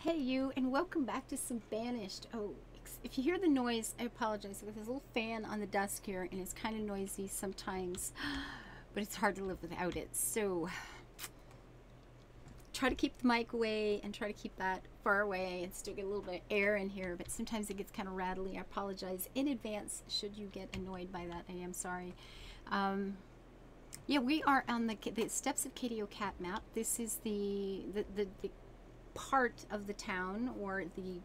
Hey you, and welcome back to some Banished. Oh, if you hear the noise, I apologize. There's a little fan on the desk here, and it's kind of noisy sometimes, but it's hard to live without it. So try to keep the mic away and try to keep that far away and still get a little bit of air in here, but sometimes it gets kind of rattly. I apologize in advance should you get annoyed by that. I am sorry. Yeah, we are on the steps of KDO Cat Map. This is the part of the town or the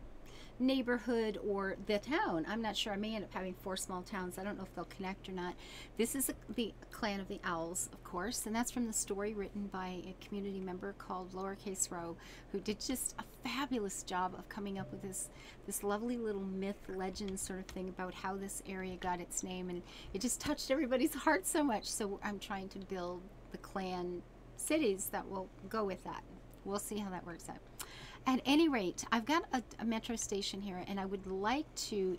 neighborhood or the town. I'm not sure. I may end up having 4 small towns. I don't know if they'll connect or not. This is the Clan of the Owls, of course, and that's from the story written by a community member called Lowercase Row, who did just a fabulous job of coming up with this lovely little myth legend sort of thing about how this area got its name, and it just touched everybody's heart so much. So I'm trying to build the clan cities that will go with that. We'll see how that works out. At any rate, I've got a metro station here, and I would like to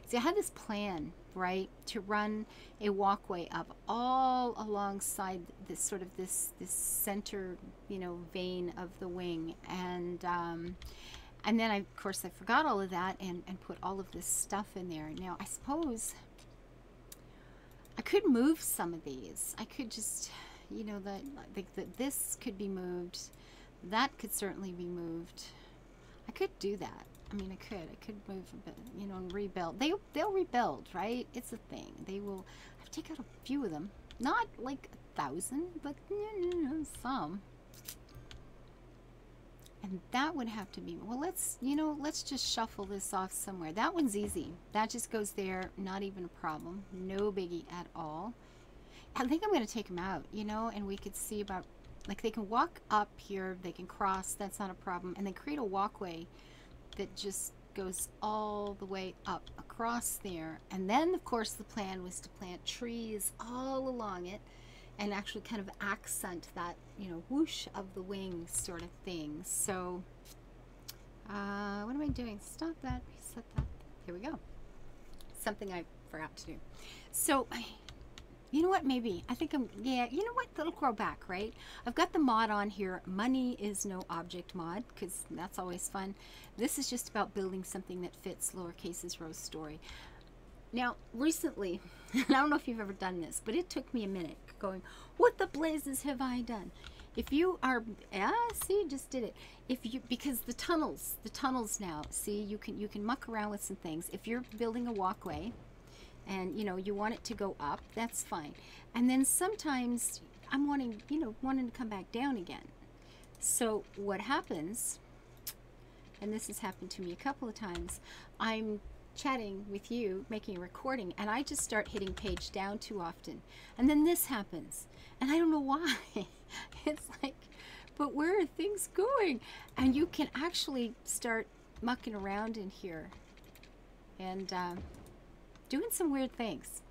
see, I had this plan, right, to run a walkway up all alongside this sort of this center, you know, vein of the wing, and then of course I forgot all of that and put all of this stuff in there. Now I suppose I could move some of these. I could just, you know, this could be moved. That could certainly be moved. I could do that. I mean, I could move a bit, you know, and rebuild. They'll rebuild, right? It's a thing. They will. I've taken out a few of them. Not like 1,000, but some. And that would have to be, well, let's just shuffle this off somewhere. That one's easy. That just goes there. Not even a problem. No biggie at all. I think I'm going to take them out, you know, and we could see about, like, they can walk up here, they can cross, that's not a problem, and then create a walkway that just goes all the way up across there. And then of course the plan was to plant trees all along it and actually kind of accent that, you know, whoosh of the wings sort of thing. So what am I doing? Stop that, reset that. Here we go. Something I forgot to do. So you know what, maybe I think yeah, you know what, that'll grow back, right? I've got the mod on here, money is no object mod, because that's always fun. This is just about building something that fits Lowercase Row's story. Now recently, I don't know if you've ever done this, but it took me a minute going, what the blazes have I done? If you are, see, just did it. If you, because the tunnels now, see, you can muck around with some things. If you're building a walkway and, you know, you want it to go up, that's fine. And then sometimes I'm wanting to come back down again. So what happens, and this has happened to me a couple of times, I'm chatting with you, making a recording, and I just start hitting page down too often. And then this happens, and I don't know why. It's like, but where are things going? And you can actually start mucking around in here and doing some weird things.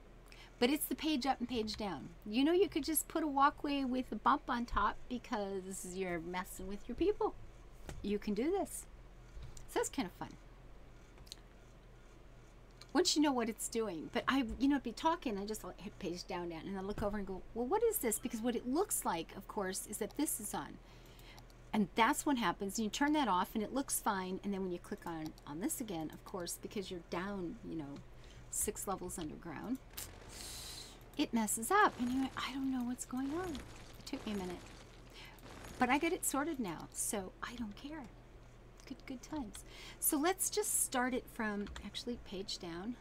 But it's the page up and page down. You know, you could just put a walkway with a bump on top because you're messing with your people. You can do this. So that's kind of fun once you know what it's doing. But I, you know, be talking, I just hit page down, and I look over and go, well, what is this? Because what it looks like, of course, is that this is on. And that's what happens. You turn that off and it looks fine. And then when you click on this again, of course, because you're down, you know, 6 levels underground, it messes up. And you're like, I don't know what's going on. It took me a minute. But I got it sorted now, so I don't care. Good times. So let's just start it from, actually, page down.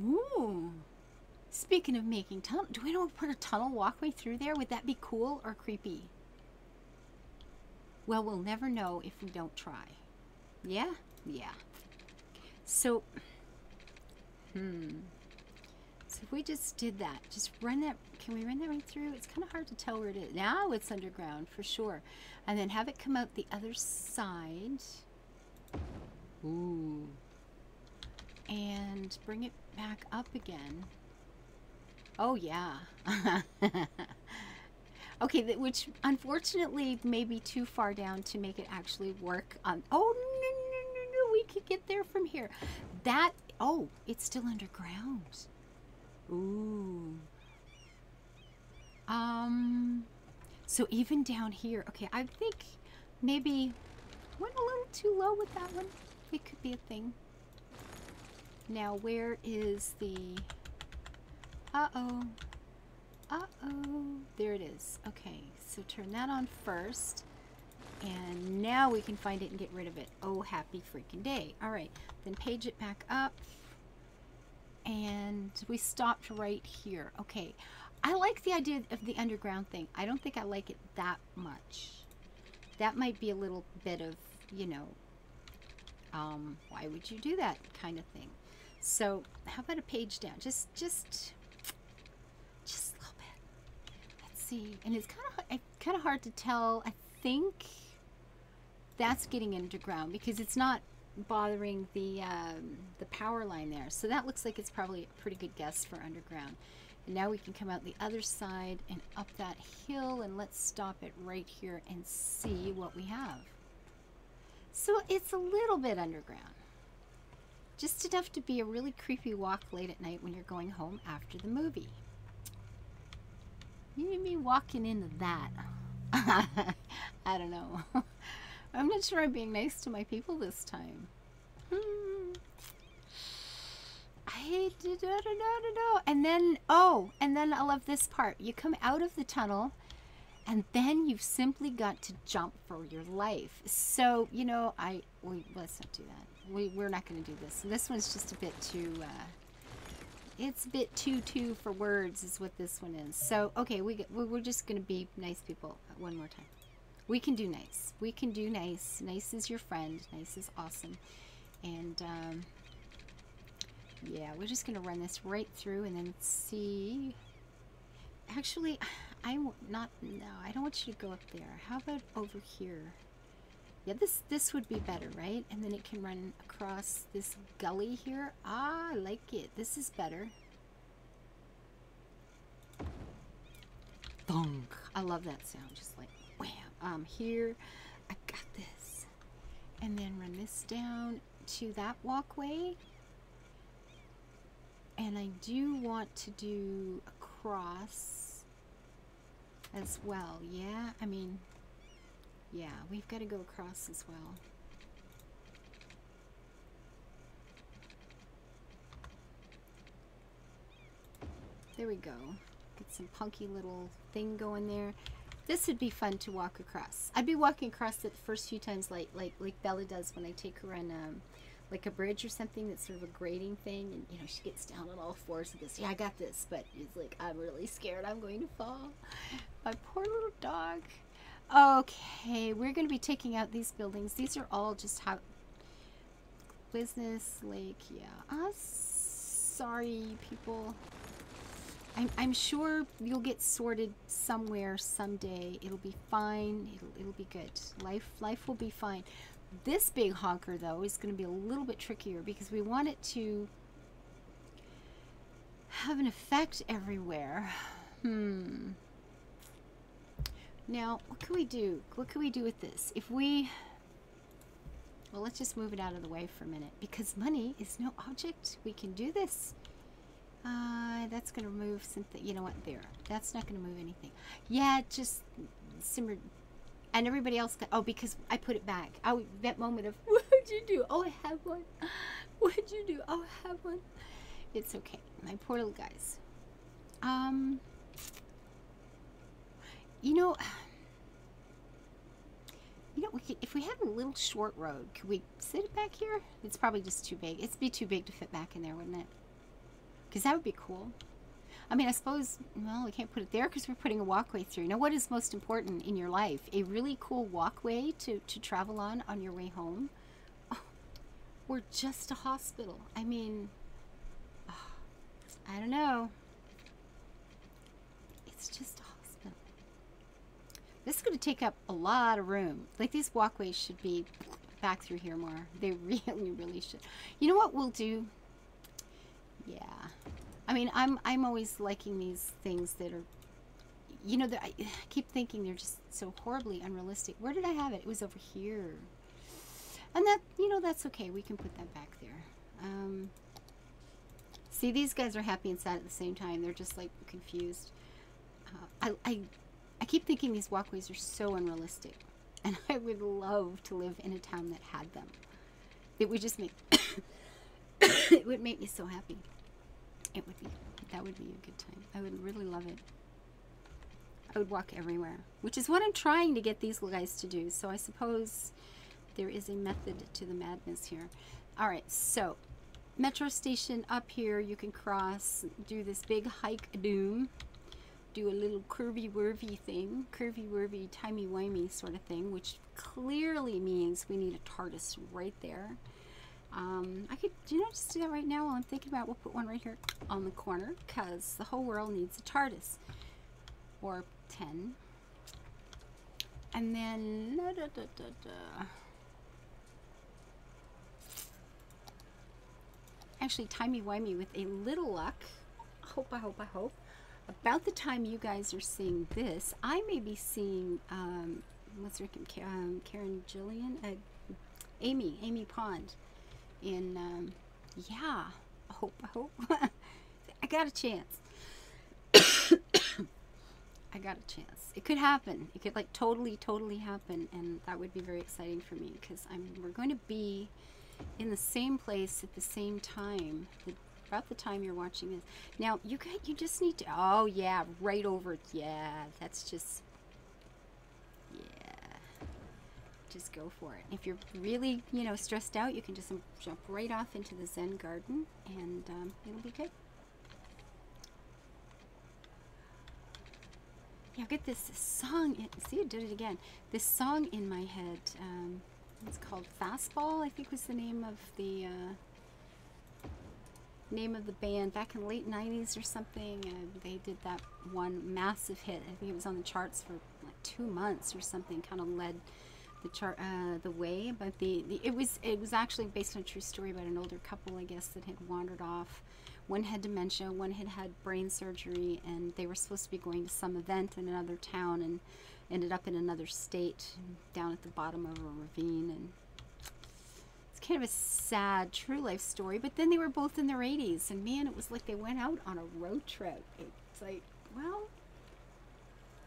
Ooh. Speaking of making tunnel, do we want to put a tunnel walkway through there? Would that be cool or creepy? Well, we'll never know if we don't try. Yeah? Yeah. So, so if we just did that, just run that, can we run that right through? It's kind of hard to tell where it is. Now it's underground for sure. And then have it come out the other side. Ooh. And bring it back up again. Oh yeah. Okay, which unfortunately may be too far down to make it actually work on, oh no, we could get there from here. That, oh, it's still underground. Ooh. So even down here, okay, I think maybe Went a little too low with that one. It could be a thing. Now, where is the... Uh-oh. Uh-oh. There it is. Okay, so turn that on first. And now we can find it and get rid of it. Oh, happy freaking day. All right, then page it back up. And we stopped right here. Okay, I like the idea of the underground thing. I don't think I like it that much. That might be a little bit of, you know, why would you do that kind of thing. So how about a page down? Just a little bit. Let's see. And it's kind of hard to tell. I think that's getting underground because it's not bothering the power line there. So that looks like it's probably a pretty good guess for underground. And now we can come out the other side and up that hill, and let's stop it right here and see what we have. So it's a little bit underground. Just enough to be a really creepy walk late at night when you're going home after the movie. You and me walking into that. I don't know. I'm not sure I'm being nice to my people this time. I don't know. And then, oh, and then I love this part. You come out of the tunnel, and then you've simply got to jump for your life. So, you know, let's not do that. We're not going to do this. This one's just a bit too, it's a bit too for words is what this one is. So, okay, we're just going to be nice people one more time. We can do nice. We can do nice. Nice is your friend. Nice is awesome. And, yeah, we're just going to run this right through and then see. Actually, I don't want you to go up there. How about over here? Yeah, this would be better, right? And then it can run across this gully here. Ah, I like it. This is better. Thunk. I love that sound. Just like wham. Here, I got this. And then run this down to that walkway. And I do want to do a cross as well. Yeah, I mean, yeah, we've got to go across as well. There we go. Get some punky little thing going there. This would be fun to walk across. I'd be walking across it the first few times like Bella does when I take her on like a bridge or something that's sort of a grading thing, and you know, she gets down on all fours and goes, yeah, I got this, but it's like, I'm really scared I'm going to fall. My poor little dog. Okay, we're going to be taking out these buildings. These are all just how business, like, yeah. Sorry, people. I'm sure you'll get sorted somewhere someday. It'll be fine. It'll be good. Life will be fine. This big honker, though, is going to be a little bit trickier because we want it to have an effect everywhere. Now, what can we do? What can we do with this? If we... Well, let's just move it out of the way for a minute. Because money is no object. We can do this. That's going to move something. You know what? There. That's not going to move anything. Yeah, just simmered. And everybody else got, oh, because I put it back. That moment of, what'd you do? Oh, I have one. What'd you do? Oh, I have one. It's okay. My poor little guys. You know, if we had a little short road, could we sit it back here? It's probably just too big. It'd be too big to fit back in there, wouldn't it? Because that would be cool. I mean, I suppose, well, we can't put it there because we're putting a walkway through. You know, what is most important in your life? A really cool walkway to travel on your way home? Oh, or just a hospital? I mean, oh, I don't know. It's just a hospital. This is going to take up a lot of room. Like, these walkways should be back through here more. They really should. You know what we'll do? Yeah. I mean, I'm always liking these things that are, you know, I keep thinking they're just so horribly unrealistic. Where did I have it? It was over here. And that, you know, that's okay. We can put that back there. See, these guys are happy and sad at the same time. They're just, like, confused. I keep thinking these walkways are so unrealistic. and I would love to live in a town that had them. It would just make it would make me so happy. It would be, that would be a good time. I would really love it. I would walk everywhere, which is what I'm trying to get these guys to do. So I suppose there is a method to the madness here. All right, so metro station up here, you can cross, do this big hike doom, do a little curvy-wurvy thing, curvy-wurvy, timey-wimey sort of thing, which clearly means we need a TARDIS right there. I could, you know, just do that right now while I'm thinking about it. We'll put one right here on the corner because the whole world needs a TARDIS. Or 10. And then actually timey-wimey with a little luck. I hope. About the time you guys are seeing this, I may be seeing what's her name? Karen Gillian? Amy Pond. In yeah, I hope. I got a chance. I got a chance. It could happen. It could like totally happen, and that would be very exciting for me because we're going to be in the same place at the same time, about the time you're watching this. Now you just need to, oh yeah, right over it. Yeah, that's just, yeah, just go for it. If you're really, you know, stressed out, you can just jump right off into the Zen garden, and it'll be good. Yeah, get this song. See, I did it again. This song in my head. It's called Fastball, I think was the name of the band back in the late 90s or something. They did that one massive hit. I think it was on the charts for like 2 months or something. Kind of led the chart the way. But it was actually based on a true story about an older couple, I guess, that had wandered off. One had dementia, one had had brain surgery, and they were supposed to be going to some event in another town and ended up in another state down at the bottom of a ravine. And it's kind of a sad true life story, but then they were both in their 80s, and man, it was like they went out on a road trip. It's like, well,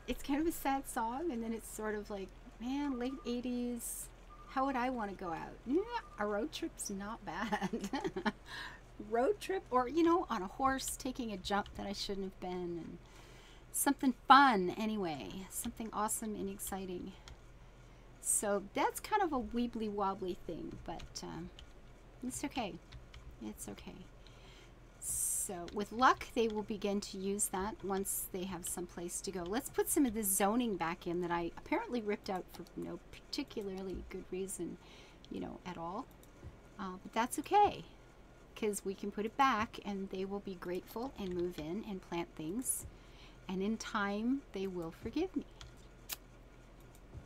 it's kind of a sad song, and then it's sort of like, man, late 80s, how would I want to go out? Yeah, a road trip's not bad. Road trip, or you know, on a horse taking a jump that I shouldn't have been, and something fun anyway, something awesome and exciting. So that's kind of a weebly wobbly thing, but it's okay. It's okay. So with luck, they will begin to use that once they have some place to go. Let's put some of the zoning back in that I apparently ripped out for no particularly good reason, you know, at all. But that's okay, because we can put it back and they will be grateful and move in and plant things, and in time they will forgive me.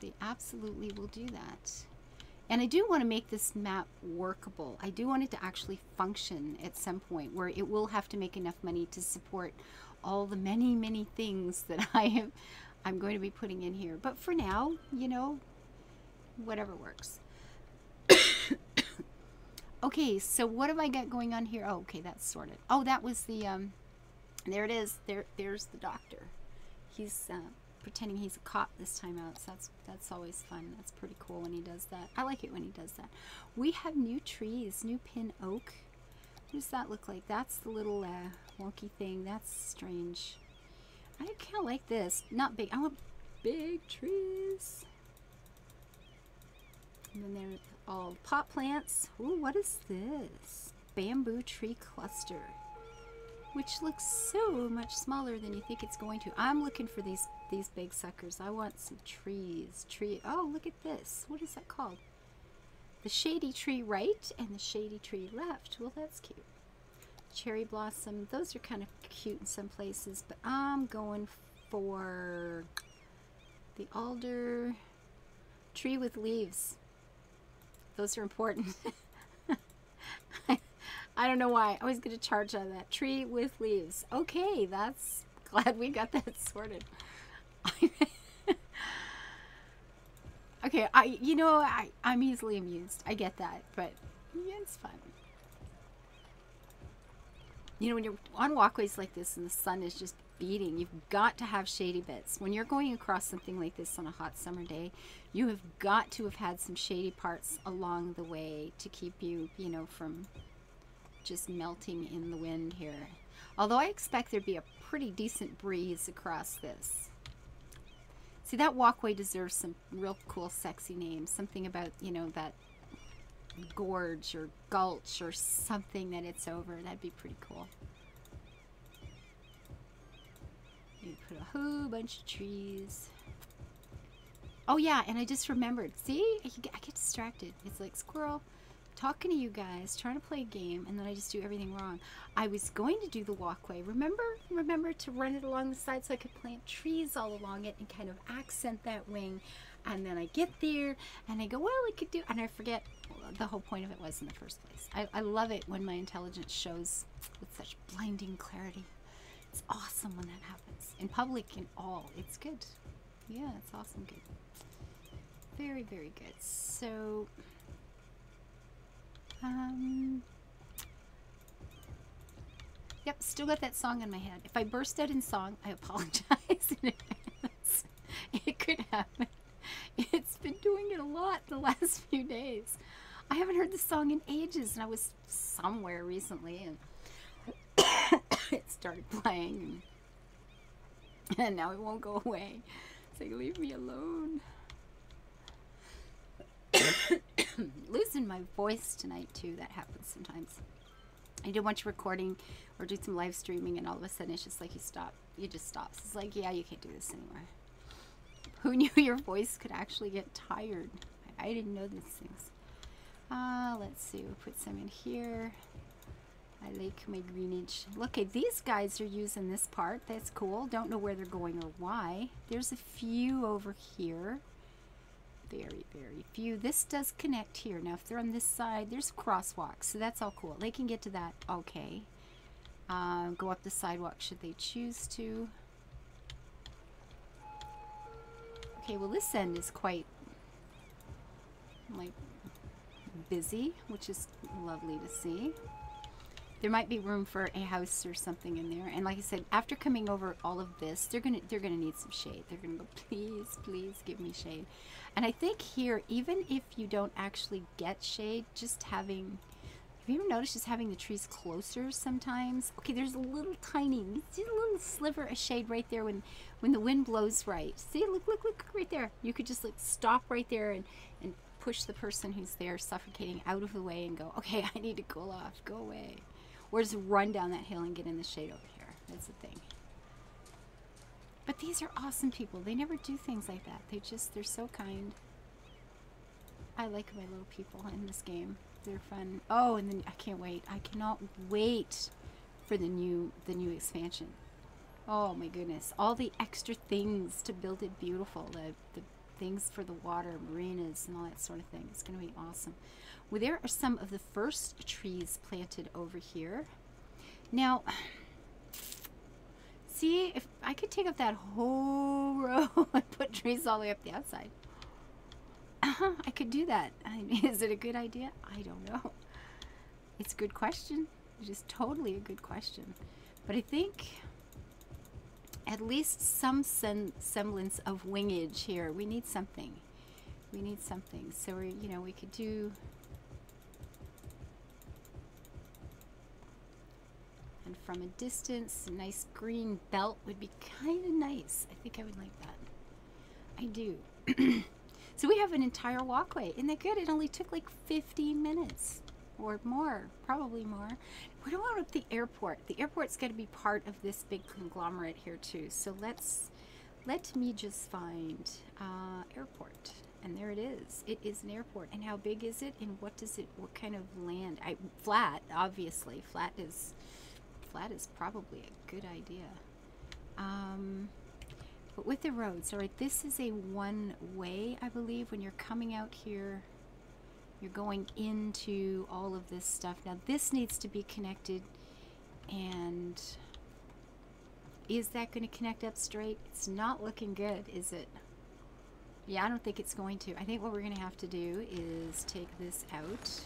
They absolutely will do that. And I do want to make this map workable. I do want it to actually function at some point where it will have to make enough money to support all the many things that I'm going to be putting in here. But for now, you know, whatever works. Okay, so what have I got going on here? Oh, okay, that's sorted. Oh, that was the, there it is. There's the doctor. He's pretending he's a cop this time out, so that's always fun. That's pretty cool when he does that. I like it when he does that. We have new trees, new pin oak. What does that look like? That's the little wonky thing. That's strange. I kind of like this. Not big. I want big trees. And then there's all pot plants. Ooh, what is this? Bamboo tree cluster, which looks so much smaller than you think it's going to. I'm looking for these big suckers. I want some trees. Oh, look at this. What is that called? The shady tree right and the shady tree left. Well, that's cute. Cherry blossom. Those are kind of cute in some places, but I'm going for the alder tree with leaves. Those are important. I don't know why. I always get a charge out of that. Tree with leaves. Okay, that's glad we got that sorted. Okay, I'm easily amused. I get that, but yeah, it's fun. You know, when you're on walkways like this and the sun is just beating. You've got to have shady bits. When you're going across something like this on a hot summer day, you have got to have had some shady parts along the way to keep you, you know, from just melting in the wind here. Although I expect there'd be a pretty decent breeze across this. See, that walkway deserves some real cool, sexy names. Something about, you know, that gorge or gulch or something that it's over. That'd be pretty cool. You put a whole bunch of trees. Oh yeah, and I just remembered. See, I get distracted. It's like squirrel, talking to you guys, trying to play a game, and then I just do everything wrong. I was going to do the walkway. Remember to run it along the side so I could plant trees all along it and kind of accent that wing. And then I get there and I go, well, I could do, and I forget what the whole point of it was in the first place. I love it when my intelligence shows with such blinding clarity. It's awesome when that happens. In public and all. It's good. Yeah, it's awesome good. Very, very good. So, yep, still got that song in my head. If I burst out in song, I apologize in advance. It could happen. It's been doing it a lot the last few days. I haven't heard the song in ages, and I was somewhere recently, and it started playing, and now it won't go away. It's like, leave me alone. Losing my voice tonight too. That happens sometimes. I do a bunch of recording or do some live streaming, and all of a sudden it's just like you just stop. It's like, yeah, you can't do this anymore. Who knew your voice could actually get tired? I didn't know these things. Let's see, we'll put some in here. I like my greenage. Look at these guys are using this part. That's cool. Don't know where they're going or why. There's a few over here. Very, very few. This does connect here. Now, if they're on this side, there's crosswalks, so that's all cool. They can get to that. Okay. Go up the sidewalk should they choose to. Okay, well, this end is quite, like, busy, which is lovely to see. There might be room for a house or something in there. And like I said, after coming over all of this, they're gonna need some shade. They're gonna go, please, please give me shade. And I think here, even if you don't actually get shade, just having, have you ever noticed just having the trees closer sometimes? Okay, there's a little tiny, you see a little sliver of shade right there when the wind blows right. See, look right there. You could just like stop right there and push the person who's there suffocating out of the way and go, okay, I need to cool off, go away. Or just run down that hill and get in the shade over here. That's the thing. But these are awesome people. They never do things like that. They're so kind. I like my little people in this game. They're fun. Oh, and then I can't wait. I cannot wait for the new expansion. Oh my goodness. All the extra things to build it beautiful. The things for the water, marinas, and all that sort of thing. It's going to be awesome. Well, there are some of the first trees planted over here. Now, see, if I could take up that whole row and put trees all the way up the outside. I could do that. Is it a good idea? I don't know. It's a good question. It is totally a good question. But I think at least some semblance of wingage here. We need something. We need something. So we could do. And from a distance, a nice green belt would be kind of nice. I think I would like that. I do. So we have an entire walkway. Isn't that good? It only took like 15 minutes or more, probably more. We're going up the airport. The airport's got to be part of this big conglomerate here too. So let me just find airport. And there it is. It is an airport. And how big is it? And what kind of land? Flat, obviously. Flat is probably a good idea. But with the roads, all right, this is a one-way, I believe. When you're coming out here, you're going into all of this stuff. Now, this needs to be connected, and is that going to connect up straight? It's not looking good, is it? Yeah, I don't think it's going to. I think what we're going to have to do is take this out.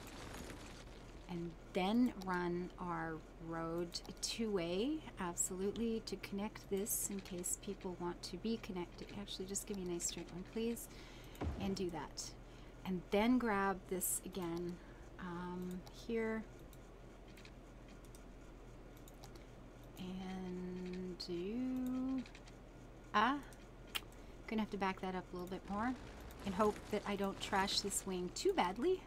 and then run our road two-way, absolutely, to connect this in case people want to be connected. Actually, just give me a nice straight one, please, and do that. And then grab this again here, and do gonna have to back that up a little bit more and hope that I don't trash this wing too badly.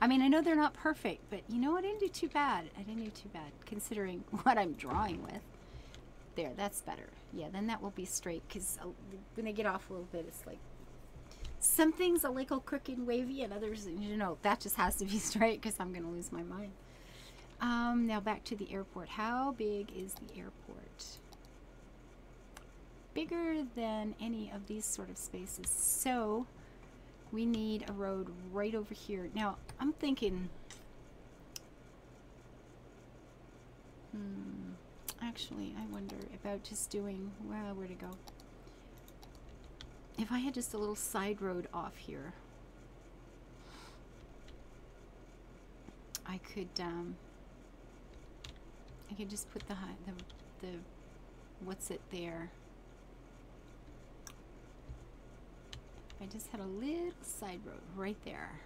I mean, I know they're not perfect, but you know, I didn't do too bad. I didn't do too bad considering what I'm drawing with. There, that's better. Yeah, then that will be straight, because when they get off a little bit, it's like some things are like all crooked and wavy, and others, you know, that just has to be straight because I'm going to lose my mind. Now back to the airport. How big is the airport? Bigger than any of these sort of spaces. So we need a road right over here. Now I'm thinking, actually, I wonder about just doing, well, where to go? If I had just a little side road off here, I could just put the what's it there? I just had a little side road right there.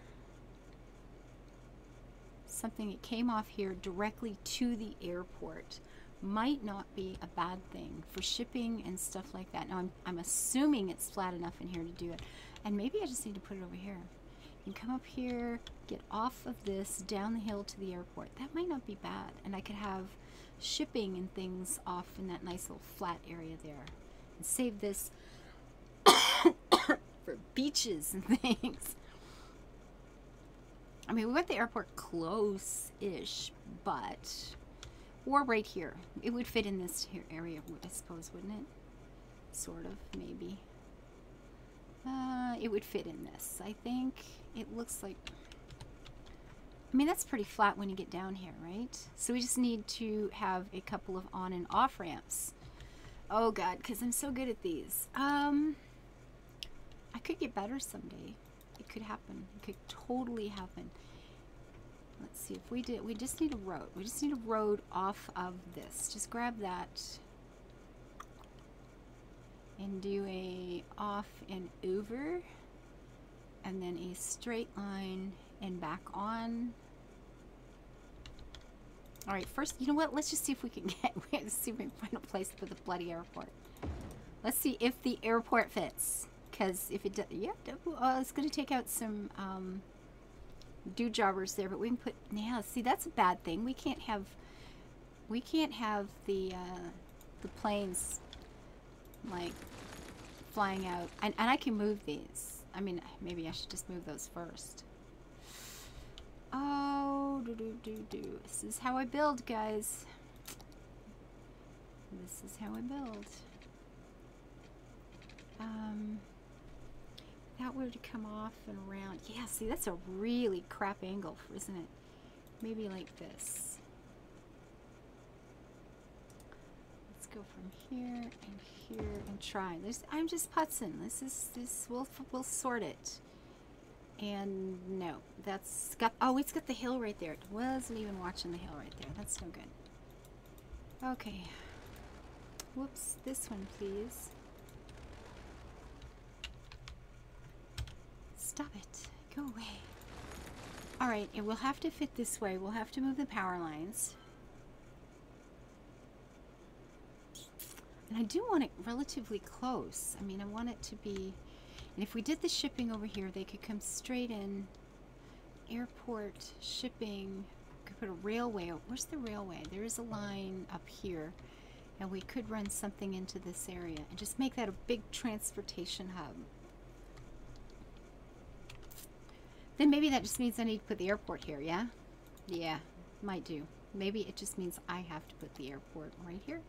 Something that came off here directly to the airport. Might not be a bad thing for shipping and stuff like that. Now I'm assuming it's flat enough in here to do it, and maybe I just need to put it over here. You can come up here, get off of this, down the hill to the airport. That might not be bad, and I could have shipping and things off in that nice little flat area there, and save this for beaches and things. I mean, we got the airport close-ish, but or right here. It would fit in this here area, I suppose, wouldn't it? Sort of, maybe. It would fit in this, I think. It looks like... I mean, that's pretty flat when you get down here, right? So we just need to have a couple of on and off ramps. Oh, God, because I'm so good at these. I could get better someday. It could happen. It could totally happen. Let's see if we did. We just need a road. We just need a road off of this. Just grab that and do a off and over, and then a straight line and back on. All right, first, you know what? Let's just see if we can get. Let's see if we can find a place for the bloody airport. Let's see if the airport fits. Because if it does, yeah, it's going to take out some do jobbers there, but we can put, yeah, see, that's a bad thing. We can't have the planes like flying out, and I can move these. I mean, maybe I should just move those first. Oh, this is how I build, guys. This is how I build. That were to come off and around. Yeah, see, that's a really crap angle, isn't it? Maybe like this. Let's go from here and here and try. I'm just putzing. We'll sort it. And no, that's got, oh, it's got the hill right there. It wasn't even watching the hill right there. That's no good. Okay. Whoops, this one, please. Stop it. Go away. Alright, and we'll have to fit this way. We'll have to move the power lines. And I do want it relatively close. I mean, I want it to be... And if we did the shipping over here, they could come straight in. Airport, shipping. Could put a railway. Where's the railway? There is a line up here. And we could run something into this area and just make that a big transportation hub. Then maybe that just means I need to put the airport here, yeah? Yeah, might do. Maybe it just means I have to put the airport right here.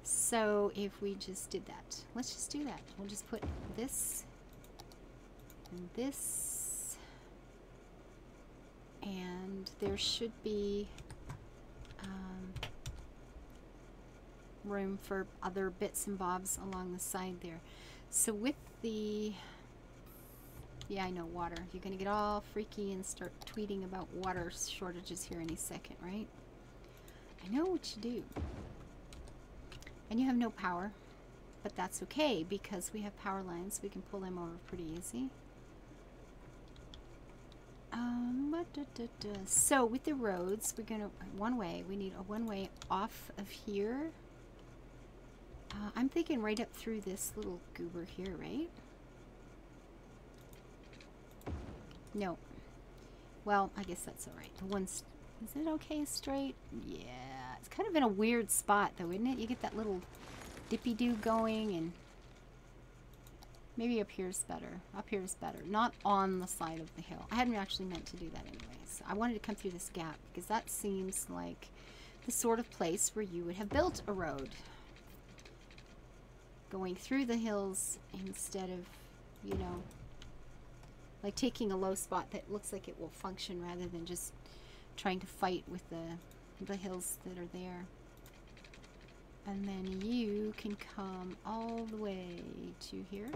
So if we just did that, let's just do that. We'll just put this and this, and there should be room for other bits and bobs along the side there. So with the Yeah, I know, water. You're gonna get all freaky and start tweeting about water shortages here any second, right? I know what you do. And you have no power, but that's okay because we have power lines. We can pull them over pretty easy. So with the roads, we're gonna one way. We need a one way off of here. I'm thinking right up through this little goober here, right? No. Well, I guess that's all right. The one's, is it okay straight? Yeah. It's kind of in a weird spot though, isn't it? You get that little dippy-doo going, and maybe up here's better. Up here's better. Not on the side of the hill. I hadn't actually meant to do that anyways. I wanted to come through this gap because that seems like the sort of place where you would have built a road. Going through the hills instead of, you know, like taking a low spot that looks like it will function rather than just trying to fight with the hills that are there. And then you can come all the way to here.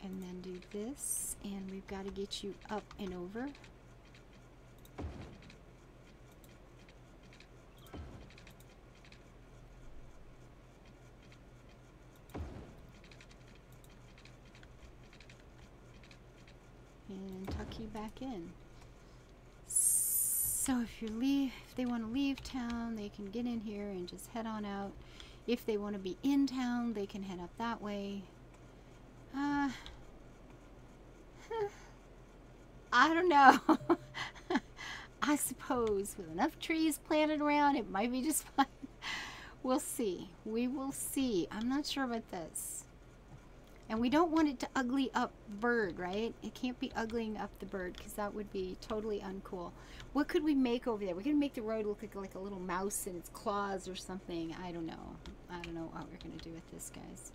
And then do this. And we've got to get you up and over. And tuck you back in. So if they want to leave town, they can get in here and just head on out. If they want to be in town, they can head up that way. I don't know. I suppose with enough trees planted around, it might be just fine. We'll see. We will see. I'm not sure about this. And we don't want it to ugly up the bird, right? It can't be uglying up the bird because that would be totally uncool. What could we make over there? We're going to make the road look like a little mouse and its claws or something. I don't know. I don't know what we're going to do with this, guys.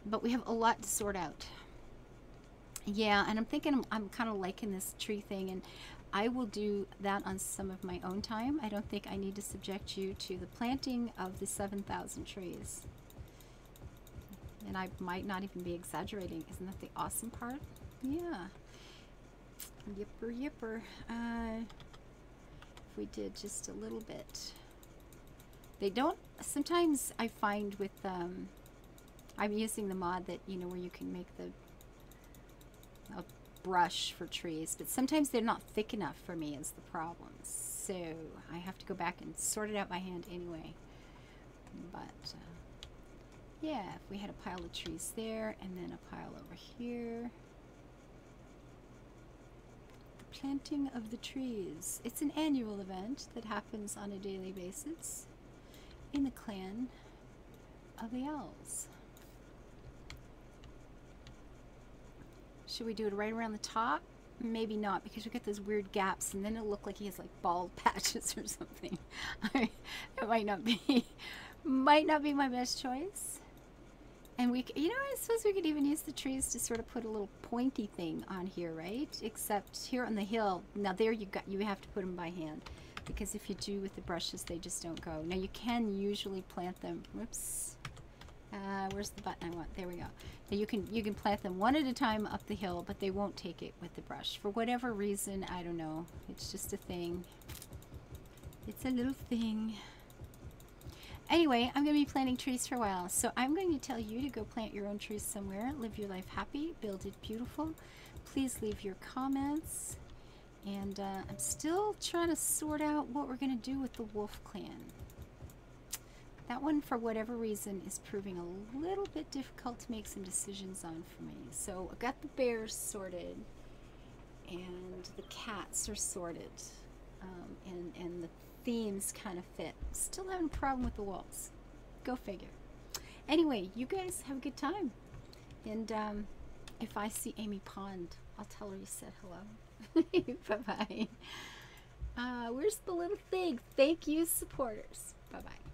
But we have a lot to sort out. Yeah, and I'm thinking I'm kind of liking this tree thing, and I will do that on some of my own time. I don't think I need to subject you to the planting of the 7,000 trees. And I might not even be exaggerating. Isn't that the awesome part? Yeah. Yipper, yipper. If we did just a little bit. They don't, sometimes I find with, I'm using the mod that, you know, where you can make a brush for trees, but sometimes they're not thick enough for me is the problem. So I have to go back and sort it out by hand anyway. But, yeah, if we had a pile of trees there and then a pile over here. The planting of the trees. It's an annual event that happens on a daily basis in the clan of the owls. Should we do it right around the top? Maybe not, because we get those weird gaps and then it'll look like he has like bald patches or something. It might not be my best choice. And we, you know, I suppose we could even use the trees to sort of put a little pointy thing on here, right? Except here on the hill, now there you have to put them by hand, because if you do with the brushes, they just don't go. Now you can usually plant them. Whoops. Where's the button I want? There we go. Now you can plant them one at a time up the hill, but they won't take it with the brush for whatever reason. I don't know. It's just a thing. It's a little thing. Anyway, I'm going to be planting trees for a while, so I'm going to tell you to go plant your own trees somewhere, live your life happy, build it beautiful. Please leave your comments, and I'm still trying to sort out what we're going to do with the wolf clan. That one, for whatever reason, is proving a little bit difficult to make some decisions on for me. So I got the bears sorted, and the cats are sorted, and the themes kind of fit. Still having a problem with the walls. Go figure. Anyway, you guys have a good time. And if I see Amy Pond, I'll tell her you said hello. Bye-bye. Where's the little thing? Thank you, supporters. Bye-bye.